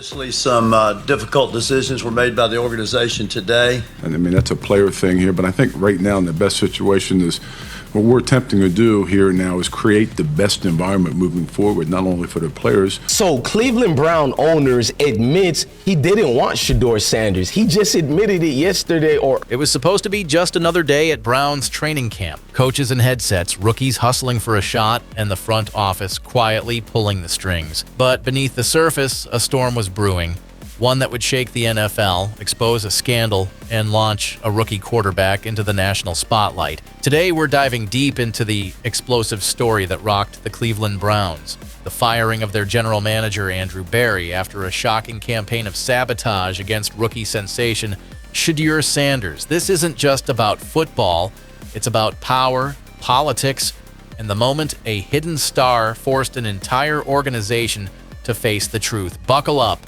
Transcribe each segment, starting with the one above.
Obviously, some difficult decisions were made by the organization today. And I mean, that's a player thing here, but I think right now in the best situation is what we're attempting to do here now is create the best environment moving forward, not only for the players. So Cleveland Brown owners admits he didn't want Shedeur Sanders. He just admitted it yesterday. It was supposed to be just another day at Browns training camp. Coaches in headsets, rookies hustling for a shot, and the front office quietly pulling the strings. But beneath the surface, a storm was brewing. One that would shake the NFL, expose a scandal, and launch a rookie quarterback into the national spotlight. Today, we're diving deep into the explosive story that rocked the Cleveland Browns. The firing of their general manager, Andrew Berry, after a shocking campaign of sabotage against rookie sensation Shedeur Sanders. This isn't just about football. It's about power, politics, and the moment a hidden star forced an entire organization to face the truth. Buckle up.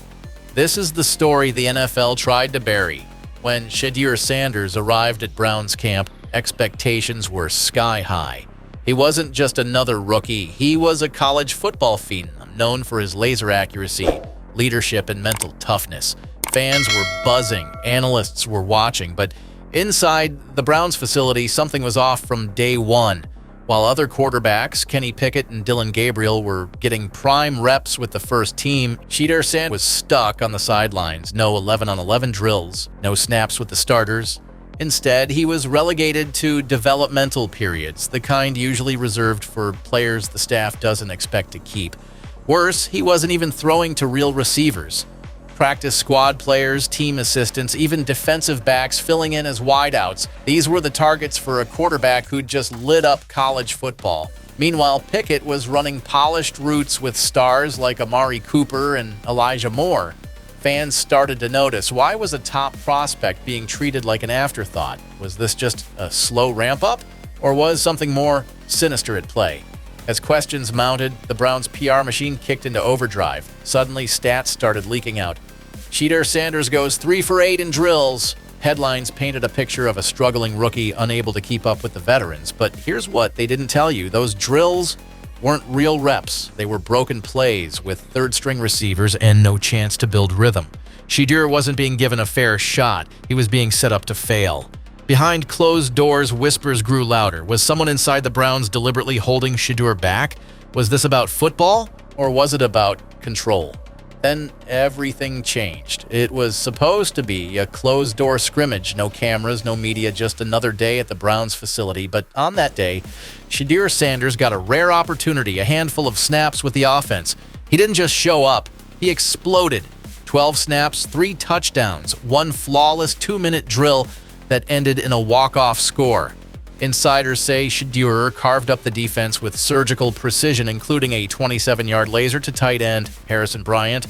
This is the story the NFL tried to bury. When Shedeur Sanders arrived at Browns camp, expectations were sky high. He wasn't just another rookie, he was a college football phenom, known for his laser accuracy, leadership, and mental toughness. Fans were buzzing, analysts were watching, but inside the Browns facility, something was off from day one. While other quarterbacks, Kenny Pickett and Dillon Gabriel, were getting prime reps with the first team, Shedeur Sanders was stuck on the sidelines. No 11-on-11 drills, no snaps with the starters. Instead, he was relegated to developmental periods, the kind usually reserved for players the staff doesn't expect to keep. Worse, he wasn't even throwing to real receivers. Practice squad players, team assistants, even defensive backs filling in as wideouts. These were the targets for a quarterback who'd just lit up college football. Meanwhile, Pickett was running polished routes with stars like Amari Cooper and Elijah Moore. Fans started to notice, why was a top prospect being treated like an afterthought? Was this just a slow ramp-up, or was something more sinister at play? As questions mounted, the Browns' PR machine kicked into overdrive. Suddenly, stats started leaking out. Shedeur Sanders goes 3 for 8 in drills. Headlines painted a picture of a struggling rookie unable to keep up with the veterans. But here's what they didn't tell you. Those drills weren't real reps. They were broken plays with third-string receivers and no chance to build rhythm. Shedeur wasn't being given a fair shot. He was being set up to fail. Behind closed doors, whispers grew louder. Was someone inside the Browns deliberately holding Shedeur back? Was this about football, or was it about control? Then everything changed. It was supposed to be a closed-door scrimmage. No cameras, no media, just another day at the Browns facility. But on that day, Shedeur Sanders got a rare opportunity, a handful of snaps with the offense. He didn't just show up, he exploded. 12 snaps, 3 touchdowns, one flawless 2-minute drill that ended in a walk-off score. Insiders say Shedeur carved up the defense with surgical precision, including a 27-yard laser to tight end Harrison Bryant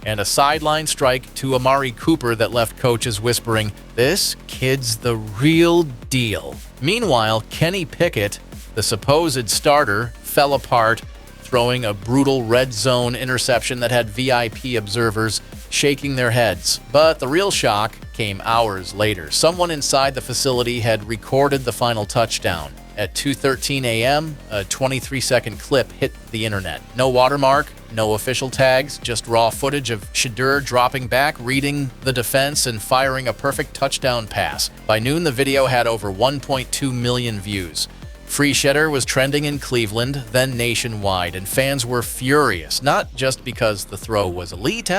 and a sideline strike to Amari Cooper that left coaches whispering, "This kid's the real deal." Meanwhile, Kenny Pickett, the supposed starter, fell apart, throwing a brutal red zone interception that had VIP observers shaking their heads. But the real shock came hours later. Someone inside the facility had recorded the final touchdown. At 2:13 a.m., a 23-second clip hit the internet. No watermark, no official tags, just raw footage of Shedeur dropping back, reading the defense, and firing a perfect touchdown pass. By noon, the video had over 1.2 million views. Free Shedeur was trending in Cleveland, then nationwide, and fans were furious, not just because the throw was elite,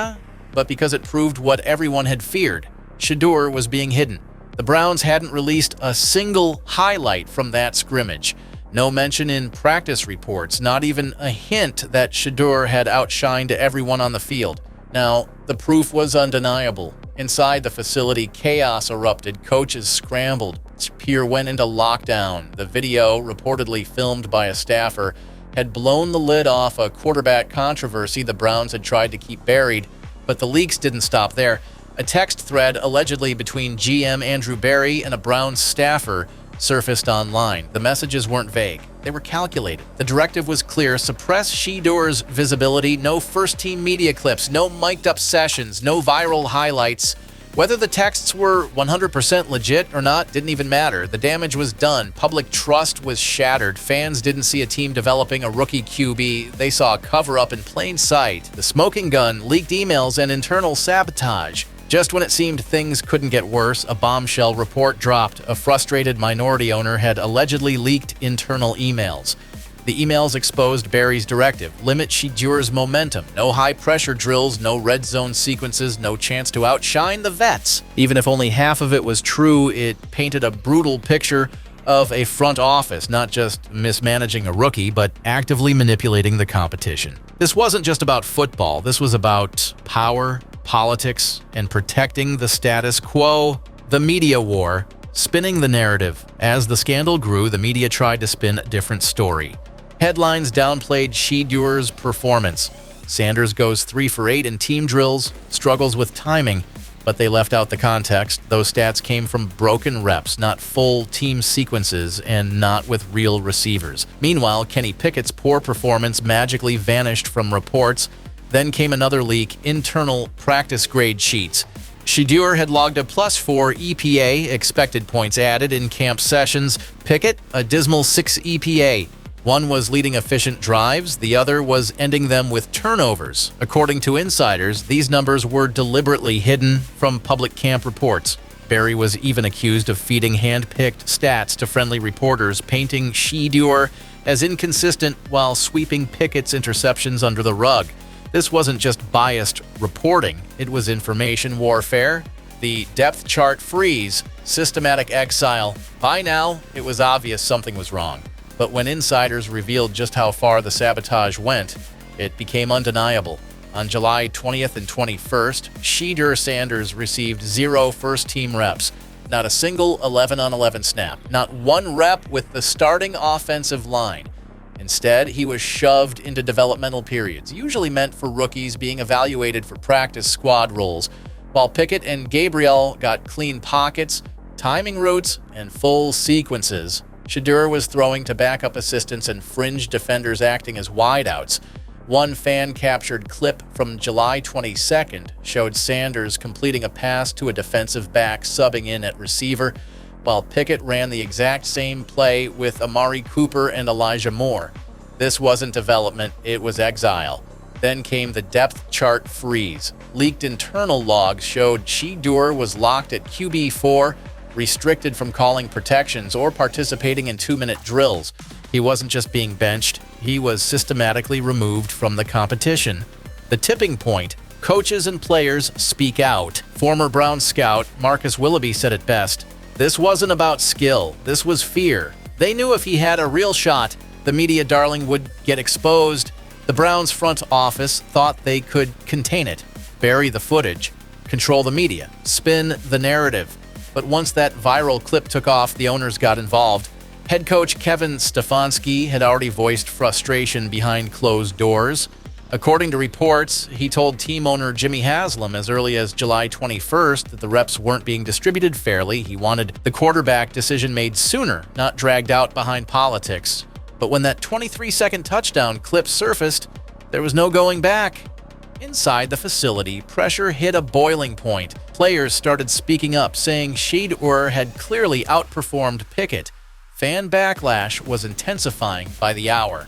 but because it proved what everyone had feared. Shedeur was being hidden. The Browns hadn't released a single highlight from that scrimmage. No mention in practice reports, not even a hint that Shedeur had outshined everyone on the field. Now, the proof was undeniable. Inside the facility, chaos erupted, coaches scrambled, Pierre went into lockdown. The video, reportedly filmed by a staffer, had blown the lid off a quarterback controversy the Browns had tried to keep buried. But the leaks didn't stop there. A text thread allegedly between GM Andrew Berry and a Browns staffer surfaced online. The messages weren't vague. They were calculated. The directive was clear: suppress Shedeur's visibility, no first-team media clips, no mic'd-up sessions, no viral highlights. Whether the texts were 100% legit or not didn't even matter. The damage was done. Public trust was shattered. Fans didn't see a team developing a rookie QB. They saw a cover-up in plain sight. The smoking gun, leaked emails, and internal sabotage. Just when it seemed things couldn't get worse, a bombshell report dropped. A frustrated minority owner had allegedly leaked internal emails. The emails exposed Barry's directive: limit Shedeur's momentum. No high-pressure drills, no red zone sequences, no chance to outshine the vets. Even if only half of it was true, it painted a brutal picture of a front office, not just mismanaging a rookie, but actively manipulating the competition. This wasn't just about football. This was about power, politics, and protecting the status quo. The media war, spinning the narrative. As the scandal grew, the media tried to spin a different story. Headlines downplayed Shedeur's performance. Sanders goes 3 for 8 in team drills, struggles with timing, but they left out the context. Those stats came from broken reps, not full team sequences, and not with real receivers. Meanwhile, Kenny Pickett's poor performance magically vanished from reports. Then came another leak: internal practice grade sheets. Shedeur had logged a +4 EPA, expected points added, in camp sessions. Pickett, a dismal 6 EPA. One was leading efficient drives, the other was ending them with turnovers. According to insiders, these numbers were deliberately hidden from public camp reports. Barry was even accused of feeding hand-picked stats to friendly reporters, painting Shedeur as inconsistent while sweeping Pickett's interceptions under the rug. This wasn't just biased reporting, it was information warfare, the depth chart freeze, systematic exile. By now, it was obvious something was wrong. But when insiders revealed just how far the sabotage went, it became undeniable. On July 20th and 21st, Shedeur Sanders received 0 first-team reps, not a single 11-on-11 snap, not one rep with the starting offensive line. Instead, he was shoved into developmental periods, usually meant for rookies being evaluated for practice squad roles, while Pickett and Gabriel got clean pockets, timing routes, and full sequences. Shedeur was throwing to backup assistants and fringe defenders acting as wideouts. One fan-captured clip from July 22nd showed Sanders completing a pass to a defensive back subbing in at receiver, while Pickett ran the exact same play with Amari Cooper and Elijah Moore. This wasn't development, it was exile. Then came the depth chart freeze. Leaked internal logs showed Shedeur was locked at QB4, restricted from calling protections or participating in 2-minute drills. He wasn't just being benched, he was systematically removed from the competition. The tipping point: coaches and players speak out. Former Browns scout Marcus Willoughby said it best: "This wasn't about skill, this was fear. They knew if he had a real shot, the media darling would get exposed. The Browns front office thought they could contain it, bury the footage, control the media, spin the narrative. But once that viral clip took off, the owners got involved. Head coach Kevin Stefanski had already voiced frustration behind closed doors. According to reports, he told team owner Jimmy Haslam as early as July 21st that the reps weren't being distributed fairly. He wanted the quarterback decision made sooner, not dragged out behind politics. But when that 23-second touchdown clip surfaced, there was no going back. Inside the facility, pressure hit a boiling point. Players started speaking up, saying Shedeur had clearly outperformed Pickett. Fan backlash was intensifying by the hour.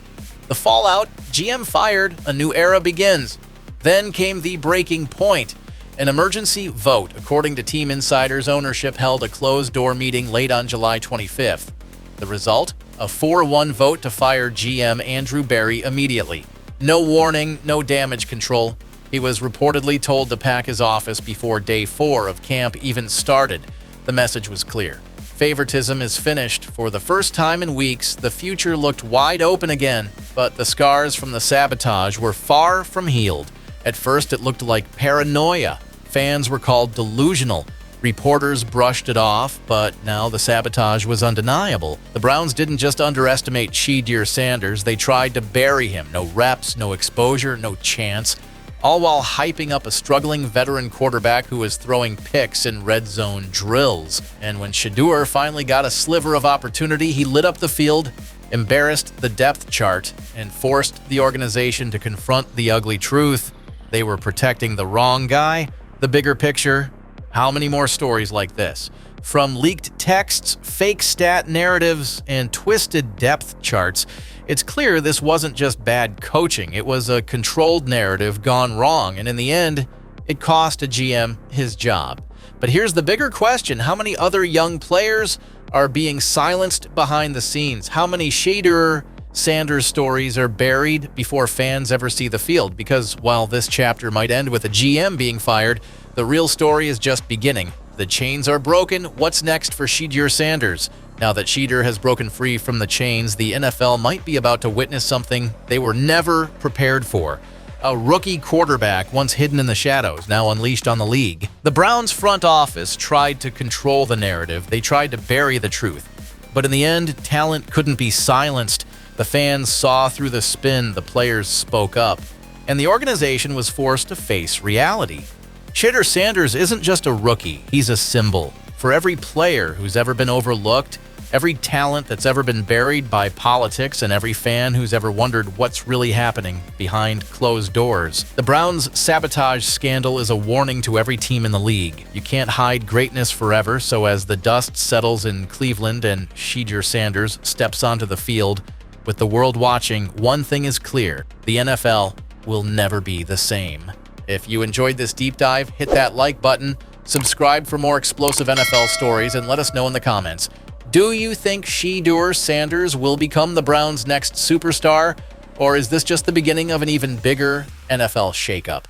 The fallout: GM fired, a new era begins. Then came the breaking point: an emergency vote. According to team insiders, ownership held a closed-door meeting late on July 25th. The result? A 4-1 vote to fire GM Andrew Barry immediately. No warning, no damage control. He was reportedly told to pack his office before day 4 of camp even started. The message was clear: favoritism is finished. For the first time in weeks, the future looked wide open again, but the scars from the sabotage were far from healed. At first, it looked like paranoia. Fans were called delusional. Reporters brushed it off, but now the sabotage was undeniable. The Browns didn't just underestimate Shedeur Sanders, they tried to bury him. No reps, no exposure, no chance. All while hyping up a struggling veteran quarterback who was throwing picks in red zone drills. And when Shedeur finally got a sliver of opportunity, he lit up the field, embarrassed the depth chart, and forced the organization to confront the ugly truth. They were protecting the wrong guy. The bigger picture: How many more stories like this? From leaked texts, fake stat narratives, and twisted depth charts, it's clear this wasn't just bad coaching. It was a controlled narrative gone wrong, and in the end, it cost a GM his job. But here's the bigger question. How many other young players are being silenced behind the scenes? How many Shedeur Sanders stories are buried before fans ever see the field? Because while this chapter might end with a GM being fired, the real story is just beginning. The chains are broken. What's next for Shedeur Sanders? Now that Shedeur has broken free from the chains, the NFL might be about to witness something they were never prepared for. A rookie quarterback once hidden in the shadows, now unleashed on the league. The Browns front office tried to control the narrative. They tried to bury the truth. But in the end, talent couldn't be silenced. The fans saw through the spin, the players spoke up, and the organization was forced to face reality. Shedeur Sanders isn't just a rookie, he's a symbol. For every player who's ever been overlooked, every talent that's ever been buried by politics, and every fan who's ever wondered what's really happening behind closed doors. The Browns' sabotage scandal is a warning to every team in the league. You can't hide greatness forever, so as the dust settles in Cleveland and Shedeur Sanders steps onto the field, with the world watching, one thing is clear: the NFL will never be the same. If you enjoyed this deep dive, hit that like button, subscribe for more explosive NFL stories, and let us know in the comments. Do you think Shedeur Sanders will become the Browns' next superstar, or is this just the beginning of an even bigger NFL shakeup?